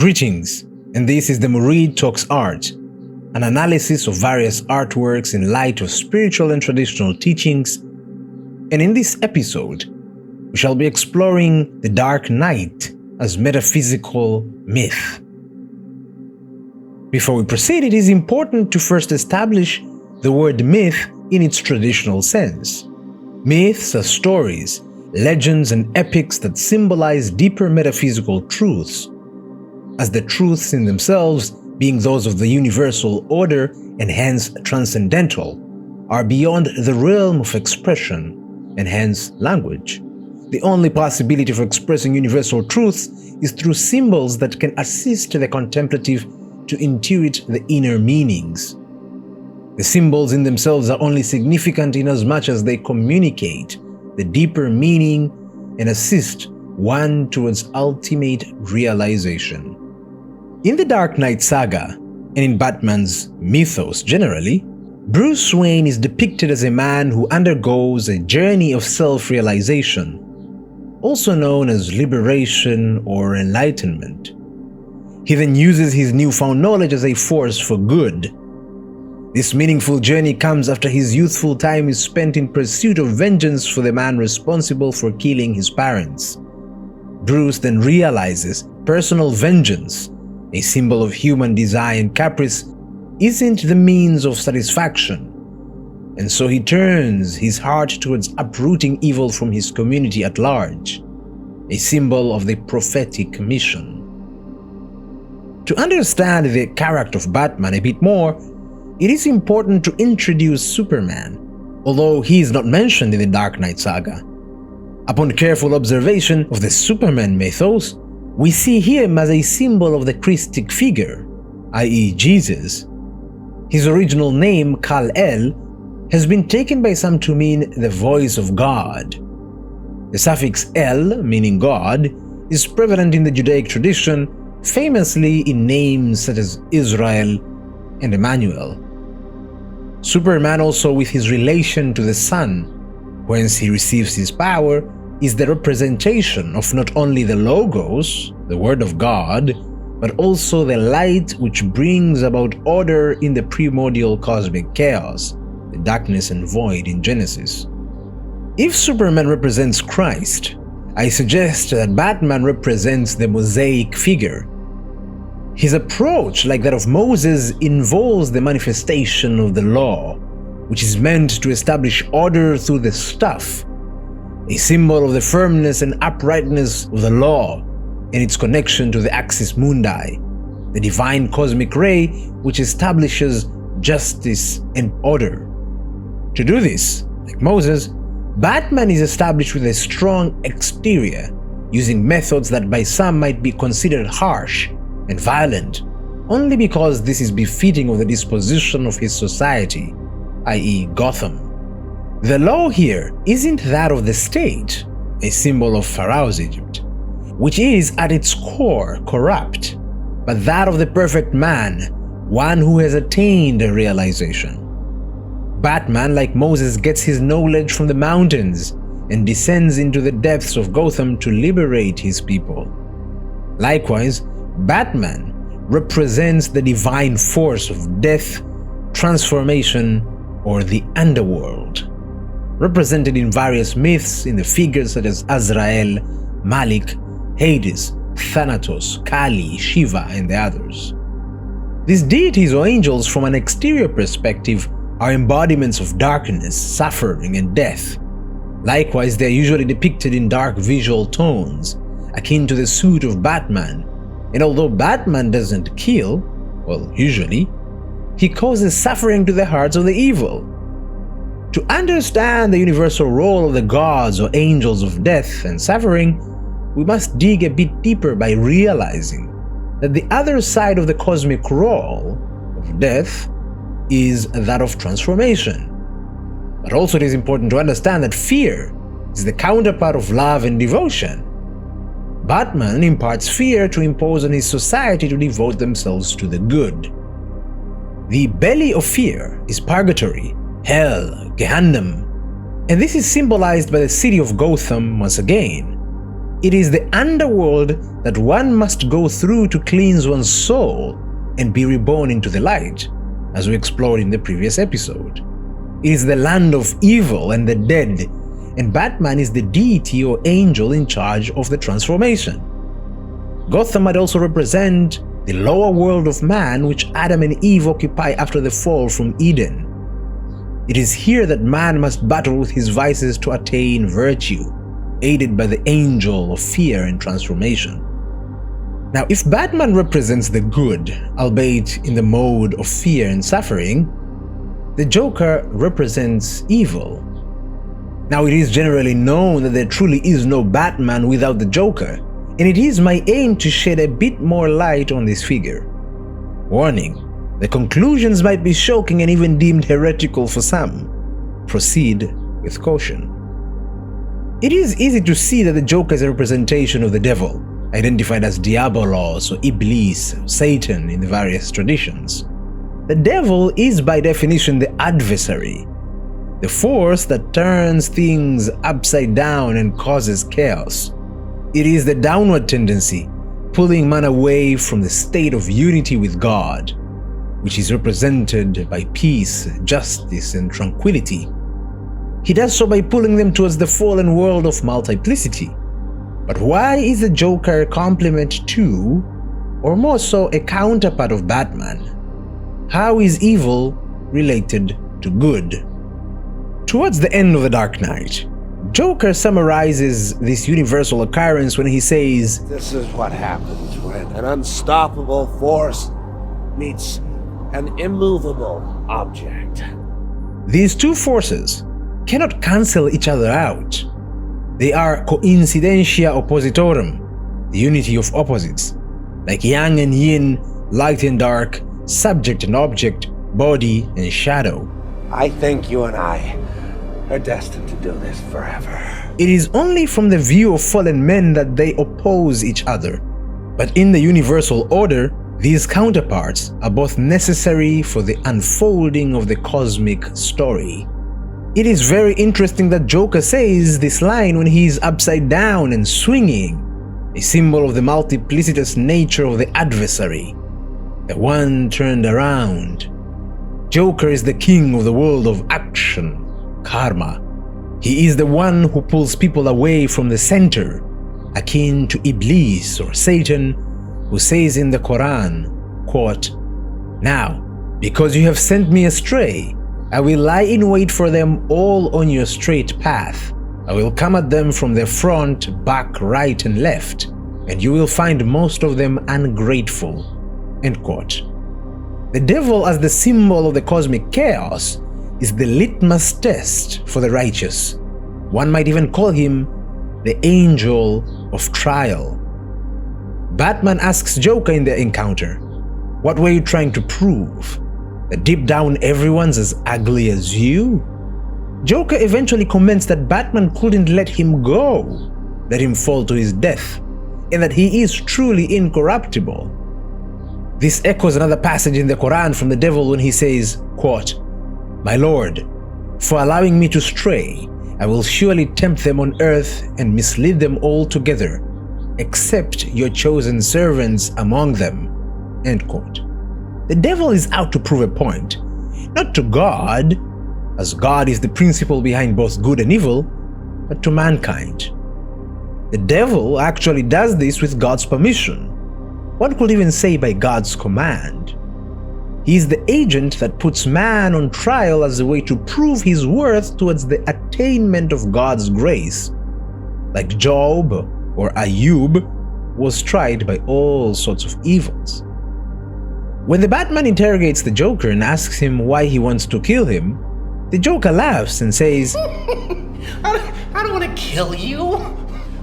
Greetings, and this is the Murid Talks Art, an analysis of various artworks in light of spiritual and traditional teachings. And in this episode, we shall be exploring the Dark Knight as metaphysical myth. Before we proceed, it is important to first establish the word myth in its traditional sense. Myths are stories, legends, and epics that symbolize deeper metaphysical truths, as the truths in themselves, being those of the universal order and hence transcendental, are beyond the realm of expression and hence language. The only possibility for expressing universal truths is through symbols that can assist the contemplative to intuit the inner meanings. The symbols in themselves are only significant inasmuch as they communicate the deeper meaning and assist one towards ultimate realization. In the Dark Knight Saga, and in Batman's Mythos generally, Bruce Wayne is depicted as a man who undergoes a journey of self-realization, also known as liberation or enlightenment. He then uses his newfound knowledge as a force for good. This meaningful journey comes after his youthful time is spent in pursuit of vengeance for the man responsible for killing his parents. Bruce then realizes personal vengeance, a symbol of human desire and caprice, isn't the means of satisfaction, and so he turns his heart towards uprooting evil from his community at large, a symbol of the prophetic mission. To understand the character of Batman a bit more, it is important to introduce Superman, although he is not mentioned in the Dark Knight Saga. Upon careful observation of the Superman mythos, we see him as a symbol of the Christic figure, i.e. Jesus. His original name, Kal-El, has been taken by some to mean the voice of God. The suffix El, meaning God, is prevalent in the Judaic tradition, famously in names such as Israel and Emmanuel. Superman, also with his relation to the sun, whence he receives his power, is the representation of not only the Logos, the Word of God, but also the light which brings about order in the primordial cosmic chaos, the darkness and void in Genesis. If Superman represents Christ, I suggest that Batman represents the Mosaic figure. His approach, like that of Moses, involves the manifestation of the law, which is meant to establish order through the stuff, a symbol of the firmness and uprightness of the law and its connection to the axis mundi, the divine cosmic ray which establishes justice and order. To do this, like Moses, Batman is established with a strong exterior, using methods that by some might be considered harsh and violent, only because this is befitting of the disposition of his society, i.e. Gotham. The law here isn't that of the state, a symbol of Pharaoh's Egypt, which is at its core corrupt, but that of the perfect man, one who has attained a realization. Batman, like Moses, gets his knowledge from the mountains and descends into the depths of Gotham to liberate his people. Likewise, Batman represents the divine force of death, transformation, or the underworld, represented in various myths in the figures such as Azrael, Malik, Hades, Thanatos, Kali, Shiva, and the others. These deities or angels from an exterior perspective are embodiments of darkness, suffering, and death. Likewise, they are usually depicted in dark visual tones, akin to the suit of Batman, and although Batman doesn't kill, well, usually, he causes suffering to the hearts of the evil. To understand the universal role of the gods or angels of death and suffering, we must dig a bit deeper by realizing that the other side of the cosmic role of death is that of transformation. But also it is important to understand that fear is the counterpart of love and devotion. Batman imparts fear to impose on his society to devote themselves to the good. The belly of fear is purgatory, hell, Gehenna, and this is symbolized by the city of Gotham once again. It is the underworld that one must go through to cleanse one's soul and be reborn into the light, as we explored in the previous episode. It is the land of evil and the dead, and Batman is the deity or angel in charge of the transformation. Gotham might also represent the lower world of man which Adam and Eve occupy after the fall from Eden. It is here that man must battle with his vices to attain virtue, aided by the angel of fear and transformation. Now, if Batman represents the good, albeit in the mode of fear and suffering, the Joker represents evil. Now, it is generally known that there truly is no Batman without the Joker, and it is my aim to shed a bit more light on this figure. Warning, the conclusions might be shocking and even deemed heretical for some. Proceed with caution. It is easy to see that the Joker is a representation of the devil, identified as Diabolos or Iblis, Satan in the various traditions. The devil is by definition the adversary, the force that turns things upside down and causes chaos. It is the downward tendency, pulling man away from the state of unity with God, which is represented by peace, justice, and tranquility. He does so by pulling them towards the fallen world of multiplicity. But why is the Joker a complement to, or more so a counterpart of Batman? How is evil related to good? Towards the end of The Dark Knight, Joker summarizes this universal occurrence when he says, "This is what happens when an unstoppable force meets an immovable object." These two forces cannot cancel each other out. They are coincidentia oppositorum, the unity of opposites, like yang and yin, light and dark, subject and object, body and shadow. I think you and I are destined to do this forever. It is only from the view of fallen men that they oppose each other. But in the universal order, these counterparts are both necessary for the unfolding of the cosmic story. It is very interesting that Joker says this line when he is upside down and swinging, a symbol of the multiplicitous nature of the adversary, the one turned around. Joker is the king of the world of action, karma. He is the one who pulls people away from the center, akin to Iblis or Satan, who says in the Quran, quote, "Now, because you have sent me astray, I will lie in wait for them all on your straight path. I will come at them from their front, back, right, and left, and you will find most of them ungrateful." End quote. The devil, as the symbol of the cosmic chaos, is the litmus test for the righteous. One might even call him the angel of trial. Batman asks Joker in their encounter, "What were you trying to prove? That deep down everyone's as ugly as you?" Joker eventually comments that Batman couldn't let him go, let him fall to his death, and that he is truly incorruptible. This echoes another passage in the Quran from the devil when he says, quote, "My Lord, for allowing me to stray, I will surely tempt them on earth and mislead them all together, except your chosen servants among them." End quote. The devil is out to prove a point, not to God, as God is the principle behind both good and evil, but to mankind. The devil actually does this with God's permission. One could even say by God's command. He is the agent that puts man on trial as a way to prove his worth towards the attainment of God's grace. Like Job or Ayub was tried by all sorts of evils. When the Batman interrogates the Joker and asks him why he wants to kill him, the Joker laughs and says, I don't want to kill you.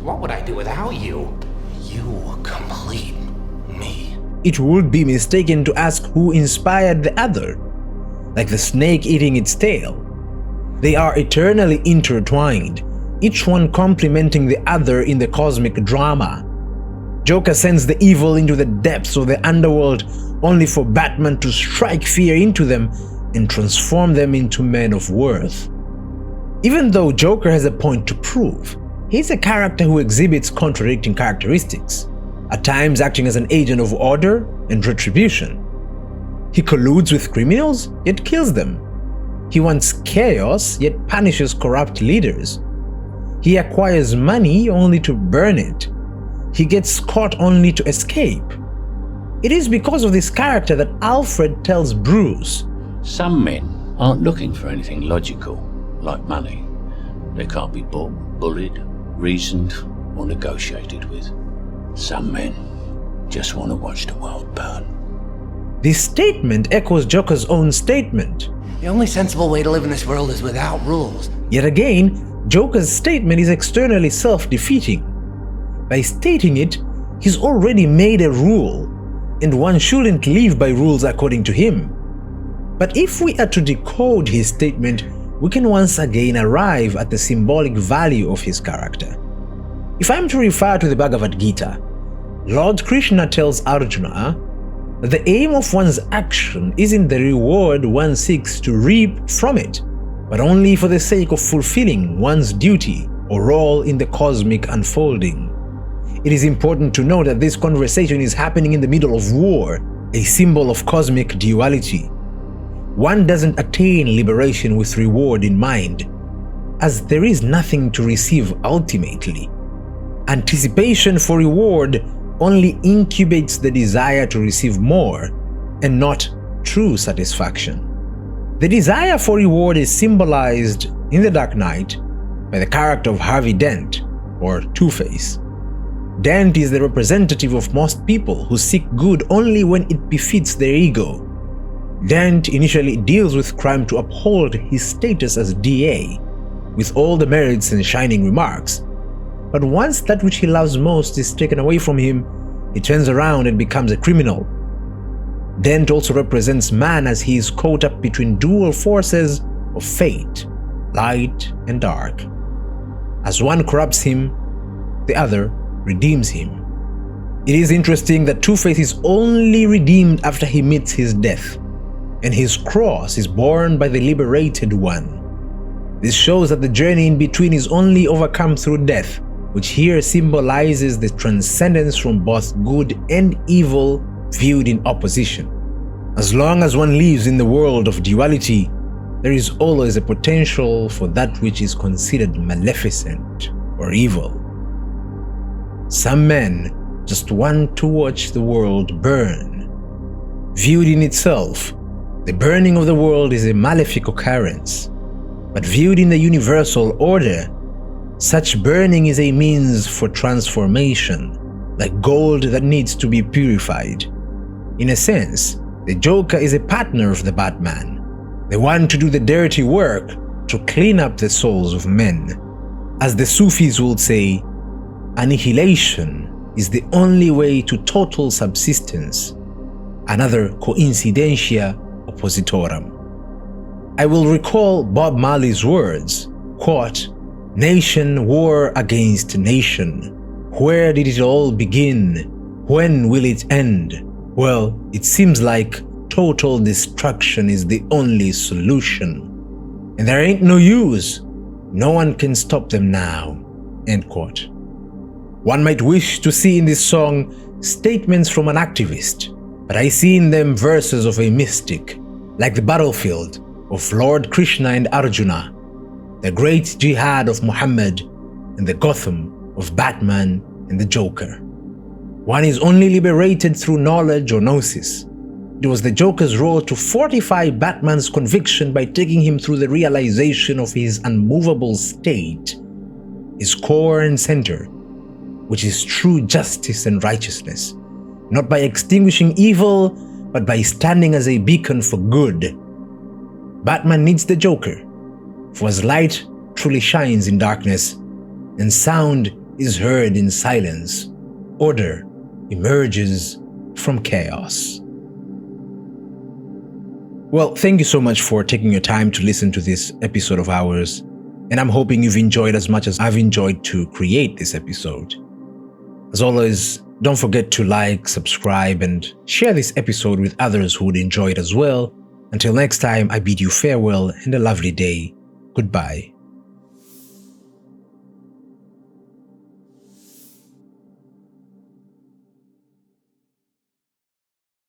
What would I do without you? You complete me. It would be mistaken to ask who inspired the other, like the snake eating its tail. They are eternally intertwined, each one complementing the other in the cosmic drama. Joker sends the evil into the depths of the underworld only for Batman to strike fear into them and transform them into men of worth. Even though Joker has a point to prove, He's a character who exhibits contradicting characteristics, at times acting as an agent of order and retribution. He colludes with criminals, yet kills them. He wants chaos, yet punishes corrupt leaders. He acquires money only to burn it. He gets caught only to escape. It is because of this character that Alfred tells Bruce, "Some men aren't looking for anything logical, like money. They can't be bought, bullied, reasoned, or negotiated with. Some men just want to watch the world burn." This statement echoes Joker's own statement. The only sensible way to live in this world is without rules. Yet again, Joker's statement is externally self-defeating. By stating it, he's already made a rule, and one shouldn't live by rules according to him. But if we are to decode his statement, we can once again arrive at the symbolic value of his character. If I'm to refer to the Bhagavad Gita, Lord Krishna tells Arjuna that the aim of one's action isn't the reward one seeks to reap from it, but only for the sake of fulfilling one's duty or role in the cosmic unfolding. It is important to note that this conversation is happening in the middle of war, a symbol of cosmic duality. One doesn't attain liberation with reward in mind, as there is nothing to receive ultimately. Anticipation for reward only incubates the desire to receive more, and not true satisfaction. The desire for reward is symbolized in The Dark Knight by the character of Harvey Dent, or Two-Face. Dent is the representative of most people who seek good only when it befits their ego. Dent initially deals with crime to uphold his status as DA, with all the merits and shining remarks. But once that which he loves most is taken away from him, he turns around and becomes a criminal. Dent also represents man as he is caught up between dual forces of fate, light and dark. As one corrupts him, the other redeems him. It is interesting that Two-Face is only redeemed after he meets his death, and his cross is borne by the liberated one. This shows that the journey in between is only overcome through death, which here symbolizes the transcendence from both good and evil viewed in opposition. As long as one lives in the world of duality, there is always a potential for that which is considered maleficent or evil. Some men just want to watch the world burn. Viewed in itself, the burning of the world is a malefic occurrence, but viewed in the universal order, such burning is a means for transformation, like gold that needs to be purified. In a sense, the Joker is a partner of the Batman, the one to do the dirty work to clean up the souls of men. As the Sufis would say, annihilation is the only way to total subsistence, another coincidentia oppositorum. I will recall Bob Marley's words, quote, "Nation war against nation. Where did it all begin? When will it end? Well, it seems like total destruction is the only solution. And there ain't no use. No one can stop them now." End quote. One might wish to see in this song statements from an activist, but I see in them verses of a mystic, like the battlefield of Lord Krishna and Arjuna, the great jihad of Muhammad, and the Gotham of Batman and the Joker. One is only liberated through knowledge or gnosis. It was the Joker's role to fortify Batman's conviction by taking him through the realization of his unmovable state, his core and center, which is true justice and righteousness, not by extinguishing evil, but by standing as a beacon for good. Batman needs the Joker, for as light truly shines in darkness, and sound is heard in silence, order emerges from chaos. Well, thank you so much for taking your time to listen to this episode of ours, and I'm hoping you've enjoyed as much as I've enjoyed to create this episode. As always, don't forget to like, subscribe, and share this episode with others who would enjoy it as well. Until next time, I bid you farewell and a lovely day. Goodbye.